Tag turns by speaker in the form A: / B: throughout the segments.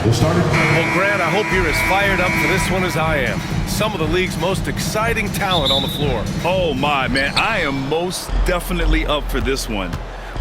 A: Well, Grant, I hope you're as fired up for this one as I am. Some of the league's most exciting talent on the floor.
B: Oh, my, man. I am most definitely up for this one.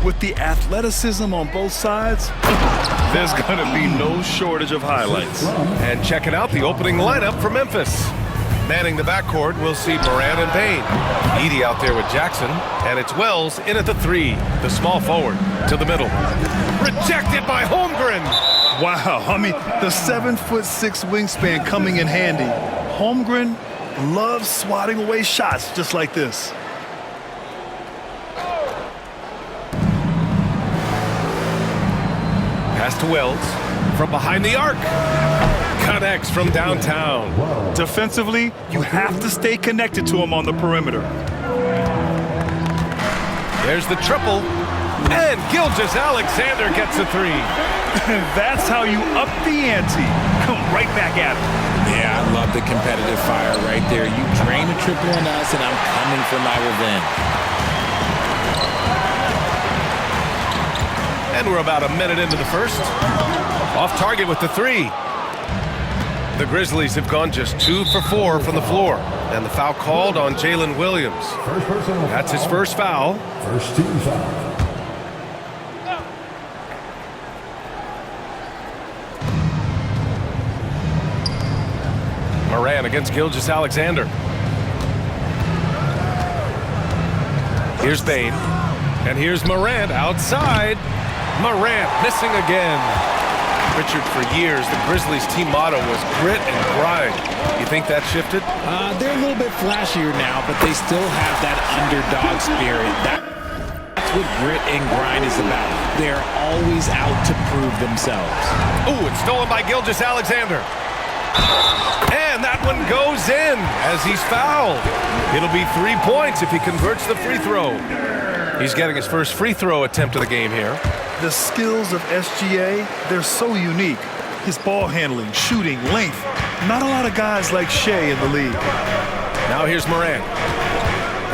B: With the athleticism on both sides, there's going to be no shortage of highlights.
A: And checking out the opening lineup for Memphis. Manning the backcourt, we'll see Moran and Payne. Edey out there with Jackson, and it's Wells in at the 3, the small forward, to the middle. Rejected by Holmgren.
B: Wow, I mean, the 7'6" wingspan coming in handy. Holmgren loves swatting away shots just like this.
A: Pass to Wells from behind the arc. Connects from downtown.
B: Defensively, you have to stay connected to him on the perimeter.
A: There's the triple. And Gilgeous-Alexander gets a 3.
B: That's how you up the ante. Come right back at him.
C: Yeah, I love the competitive fire right there. You drain a triple on us, and I'm coming for my revenge.
A: And we're about a minute into the first. Off target with the 3. The Grizzlies have gone just 2 for 4 from the floor. And the foul called on Jalen Williams. That's his first foul.
D: First team foul.
A: Moran against Gilgeous-Alexander. Here's Bane. And here's Morant outside. Morant missing again. Richard, for years, the Grizzlies' team motto was grit and grind. You think that shifted?
C: They're a little bit flashier now, but they still have that underdog spirit. That's what grit and grind is about. They're always out to prove themselves.
A: Ooh, it's stolen by Gilgeous-Alexander. And that one goes in as he's fouled. It'll be 3 points if he converts the free throw. He's getting his first free throw attempt of the game here.
B: The skills of SGA, they're so unique. His ball handling, shooting, length. Not a lot of guys like Shea in the league.
A: Now here's Moran.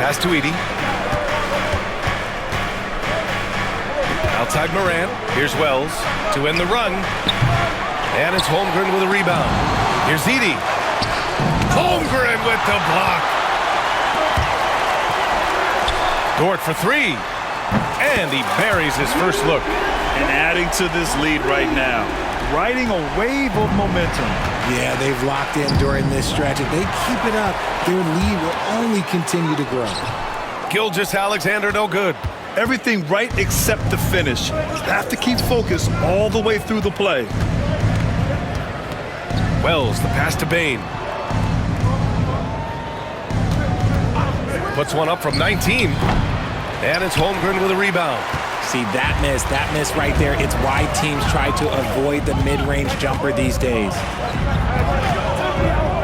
A: Pass to Edey. Outside Moran. Here's Wells to end the run. And it's Holmgren with a rebound. Here's Edey. Holmgren with the block. Dort for 3. And he buries his first look.
B: And adding to this lead right now. Riding a wave of momentum.
C: Yeah, they've locked in during this stretch. If they keep it up, their lead will only continue to grow.
A: Gilgeous-Alexander no good.
B: Everything right except the finish. Have to keep focus all the way through the play.
A: Wells, the pass to Bane. Puts one up from 19. And it's Holmgren with a rebound.
C: See, that miss right there, it's why teams try to avoid the mid-range jumper these days.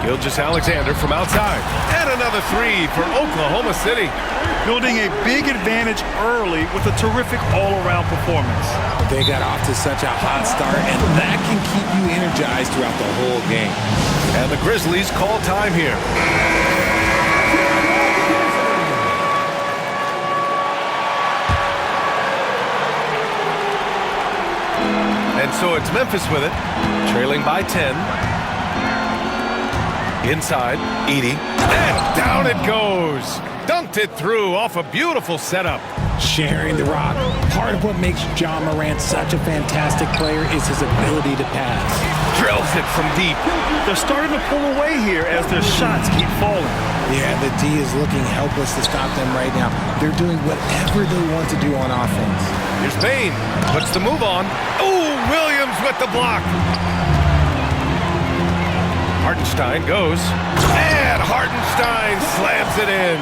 A: Gilgeous-Alexander from outside. And another 3 for Oklahoma City.
B: Building a big advantage early with a terrific all-around performance.
C: They got off to such a hot start, and that can keep you energized throughout the whole game.
A: And the Grizzlies call time here. And so it's Memphis with it, trailing by 10. Inside, Edey. And down it goes. Dunked it through off a beautiful setup.
C: Sharing the rock. Part of what makes John Morant such a fantastic player is his ability to pass.
A: Drills it from deep.
B: They're starting to pull away here as their shots keep falling.
C: Yeah, the D is looking helpless to stop them right now. They're doing whatever they want to do on offense.
A: Here's Payne. Puts the move on. Ooh, Williams with the block. Hartenstein goes. And Hartenstein slams it in.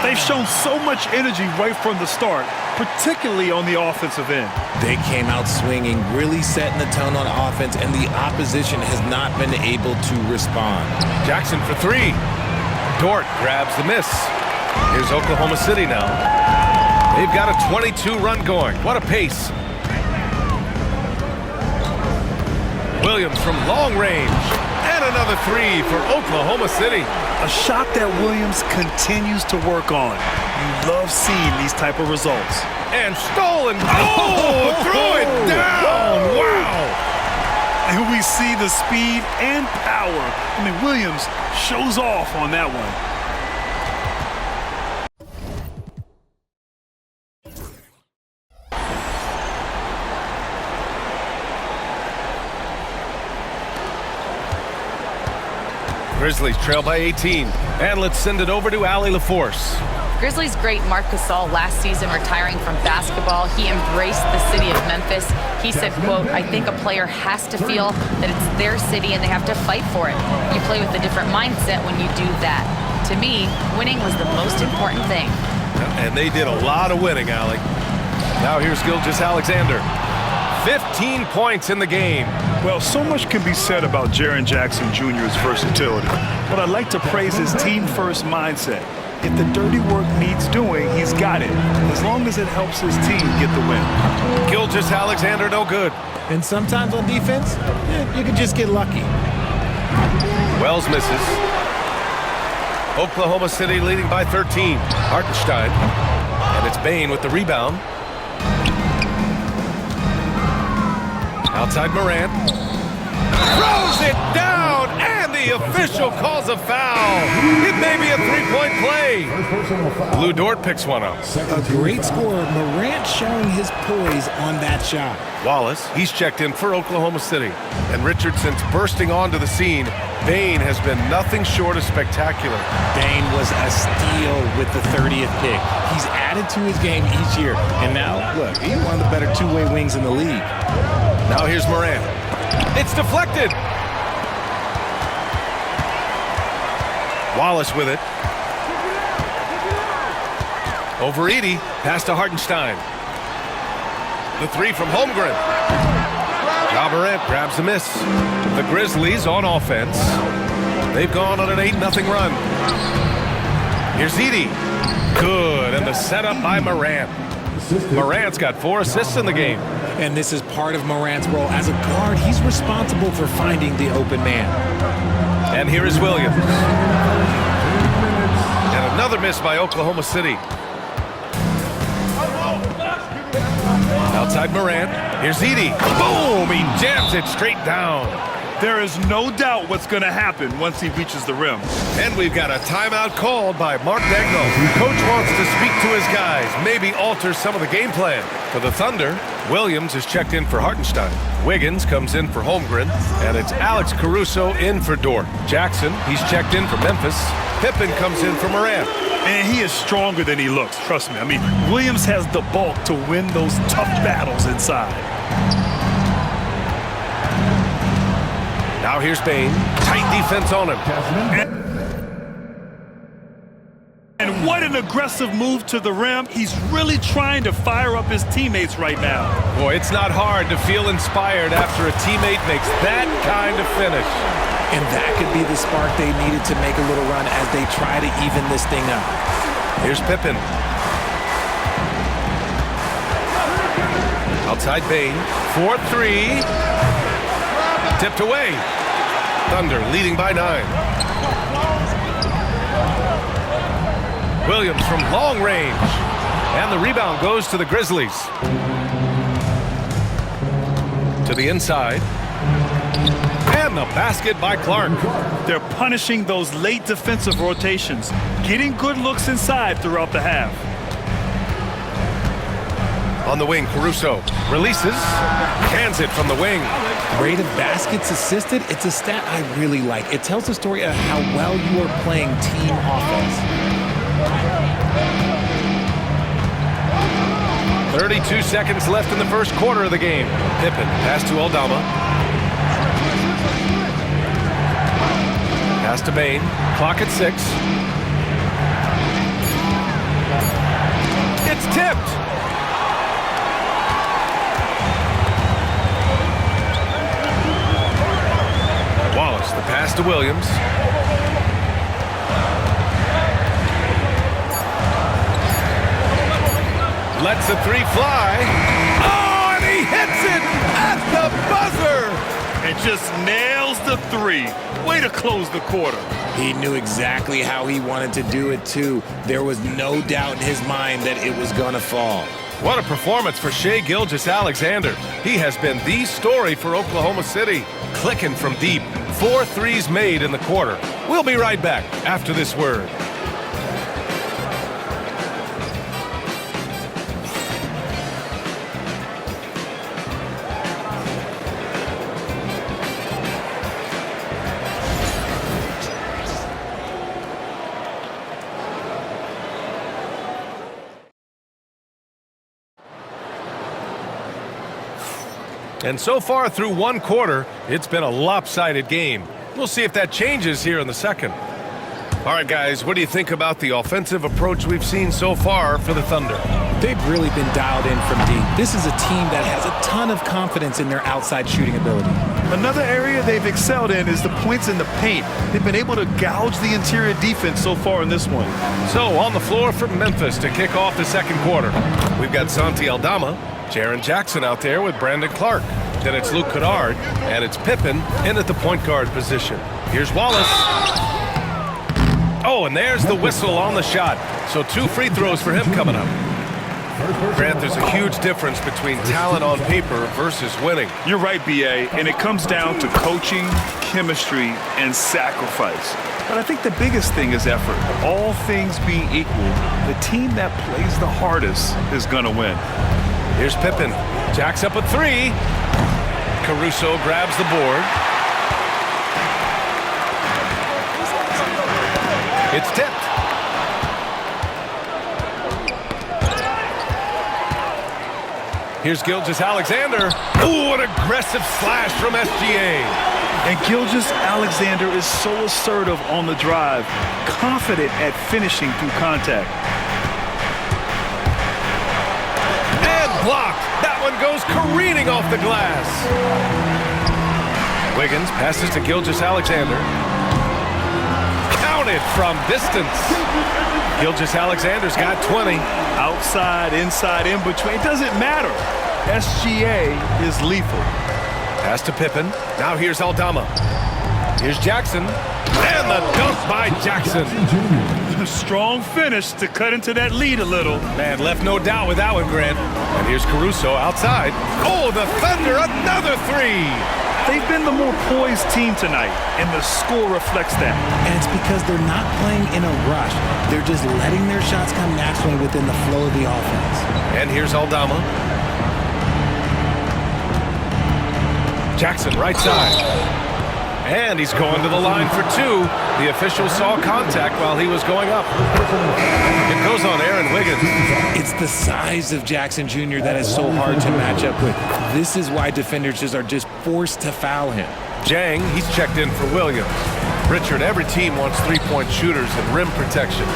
B: They've shown so much energy right from the start, particularly on the offensive end.
C: They came out swinging, really setting the tone on offense, and the opposition has not been able to respond.
A: Jackson for 3. Dort grabs the miss. Here's Oklahoma City now. They've got a 22 run going. What a pace. Williams from long range. And another 3 for Oklahoma City.
B: A shot that Williams continues to work on. You love seeing these type of results.
A: And stolen. Oh, threw it down. Wow.
B: And we see see the speed and power. I mean, Williams shows off on that one.
A: Grizzlies trail by 18. And let's send it over to Allie LaForce.
D: Grizzlies great Marc Gasol last season retiring from basketball. He embraced the city of Memphis. He said, quote, "I think a player has to feel that it's their city and they have to fight for it. You play with a different mindset when you do that. To me, winning was the most important thing."
A: And they did a lot of winning, Allie. Now here's Gilgeous-Alexander. 15 points in the game.
B: Well, so much can be said about Jaren Jackson Jr.'s versatility, but I'd like to praise his team-first mindset. If the dirty work needs doing, he's got it, as long as it helps his team get the win.
A: Gilgeous-Alexander no good.
C: And sometimes on defense, you can just get lucky.
A: Wells misses. Oklahoma City leading by 13. Hartenstein. And it's Bane with the rebound. Outside Morant. Throws it down, and the official calls a foul. It may be a three-point play. Lou Dort picks one up.
C: A great scorer. Morant showing his poise on that shot.
A: Wallace, he's checked in for Oklahoma City. And Richardson's bursting onto the scene. Bane has been nothing short of spectacular.
C: Bane was a steal with the 30th pick. He's added to his game each year. And now, look, he's one of the better two-way wings in the league.
A: Now here's Morant. It's deflected. Wallace with it. Over Edey. Pass to Hartenstein. The three from Holmgren. Ja Morant grabs the miss. The Grizzlies on offense. They've gone on an 8-0 run. Here's Edey. Good, and the setup by Morant. Morant's got 4 assists in the game.
C: And this is part of Morant's role. As a guard, he's responsible for finding the open man.
A: And here is Williams. And another miss by Oklahoma City. Outside Morant. Here's Edey. Boom! He jams it straight down.
B: There is no doubt what's going to happen once he reaches the rim.
A: And we've got a timeout called by Mark Daigneault. Coach wants to speak to his guys, maybe alter some of the game plan. For the Thunder, Williams is checked in for Hartenstein. Wiggins comes in for Holmgren, and it's Alex Caruso in for Dort. Jackson, he's checked in for Memphis. Pippen comes in for Morant.
B: And he is stronger than he looks, trust me. I mean, Williams has the bulk to win those tough battles inside.
A: Now here's Bane. Tight defense on him.
B: And what an aggressive move to the rim. He's really trying to fire up his teammates right now.
A: Boy, it's not hard to feel inspired after a teammate makes that kind of finish.
C: And that could be the spark they needed to make a little run as they try to even this thing up.
A: Here's Pippen. Outside Bane. 4-3. Tipped away. Thunder leading by 9. Williams from long range. And the rebound goes to the Grizzlies. To the inside. And the basket by Clark.
B: They're punishing those late defensive rotations, getting good looks inside throughout the half.
A: On the wing, Caruso releases, hands it from the wing.
C: Rate of baskets assisted, it's a stat I really like. It tells the story of how well you are playing team offense.
A: 32 seconds left in the first quarter of the game. Pippen, pass to Aldama. Pass to Bane, clock at 6. It's tipped. Wallace, the pass to Williams. Lets the three fly. Oh, and he hits it at the buzzer.
B: And just nails the three. Way to close the quarter.
C: He knew exactly how he wanted to do it, too. There was no doubt in his mind that it was going to fall.
A: What a performance for Shai Gilgeous-Alexander. He has been the story for Oklahoma City. Clicking from deep, 4 threes made in the quarter. We'll be right back after this word. And so far through one quarter, it's been a lopsided game. We'll see if that changes here in the second. All right, guys, what do you think about the offensive approach we've seen so far for the Thunder?
C: They've really been dialed in from deep. This is a team that has a ton of confidence in their outside shooting ability.
B: Another area they've excelled in is the points in the paint. They've been able to gouge the interior defense so far in this one.
A: So on the floor for Memphis to kick off the second quarter, we've got Santi Aldama, Jaren Jackson out there with Brandon Clark. Then it's Luke Kennard, and it's Pippen in at the point guard position. Here's Wallace. Oh, and there's the whistle on the shot. So 2 free throws for him coming up. Grant, there's a huge difference between talent on paper versus winning.
B: You're right, B.A., and it comes down to coaching, chemistry, and sacrifice. But I think the biggest thing is effort. All things being equal, the team that plays the hardest is going to win.
A: Here's Pippen. Jacks up a 3. Caruso grabs the board. It's tipped. Here's Gilgeous-Alexander. Ooh, an aggressive slash from SGA.
B: And Gilgeous-Alexander is so assertive on the drive, confident at finishing through contact.
A: Blocked. That one goes careening off the glass. Wiggins passes to Gilgeous-Alexander. Counted from distance. Gilgeous-Alexander's got 20.
B: Outside, inside, in between. It doesn't matter. SGA is lethal.
A: Pass to Pippen. Now here's Aldama. Here's Jackson. And the dunk by Jackson.
B: A strong finish to cut into that lead a little.
A: Man, left no doubt with that one, Grant. And here's Caruso outside. Oh, the Thunder, another 3.
B: They've been the more poised team tonight, and the score reflects that.
C: And it's because they're not playing in a rush. They're just letting their shots come naturally within the flow of the offense.
A: And here's Aldama. Jackson, right side. And he's going to the line for 2. The official saw contact while he was going up. It goes on Aaron Wiggins.
C: It's the size of Jackson Jr. that is so hard to match up with. This is why defenders are just forced to foul him.
A: Jang, he's checked in for Williams. Richard, every team wants 3-point shooters and rim protection.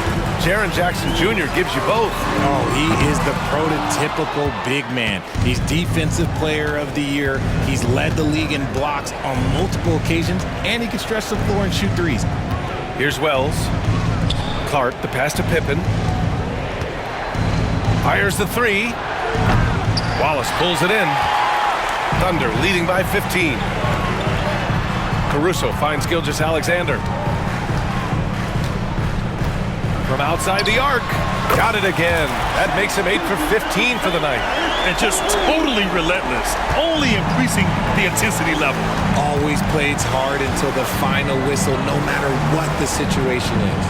A: Jaren Jackson Jr. gives you both.
C: Oh, he is the prototypical big man. He's Defensive Player of the Year. He's led the league in blocks on multiple occasions, and he can stretch the floor and shoot threes.
A: Here's Wells. Clark, the pass to Pippen. Fires the 3. Wallace pulls it in. Thunder leading by 15. Caruso finds Gilgeous-Alexander. From outside the arc. Got it again. That makes him 8 for 15 for the night.
B: And just totally relentless, only increasing the intensity level.
C: Always plays hard until the final whistle, no matter what the situation is.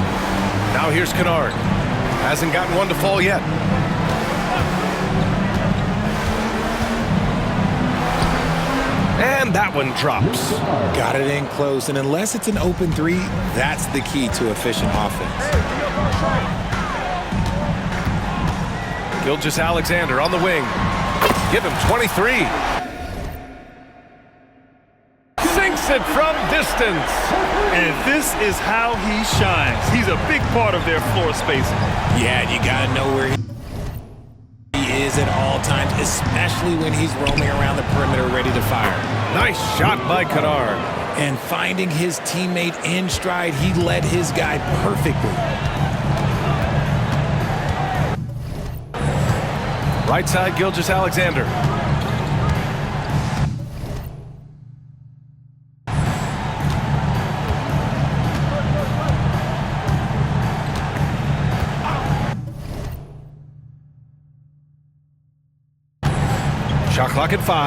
A: Now here's Kennard. Hasn't gotten one to fall yet. And that one drops.
C: Got it in close, and unless it's an open 3, that's the key to efficient offense.
A: Gilgeous-Alexander on the wing. Give him 23. Sinks it from distance.
B: And this is how he shines. He's a big part of their floor spacing.
C: Yeah, you gotta know where he is at all times, especially when he's roaming around the perimeter ready to fire.
A: Nice shot by Kennard.
C: And finding his teammate in stride, he led his guy perfectly.
A: Right side, Gilgeous-Alexander. Shot clock at 5.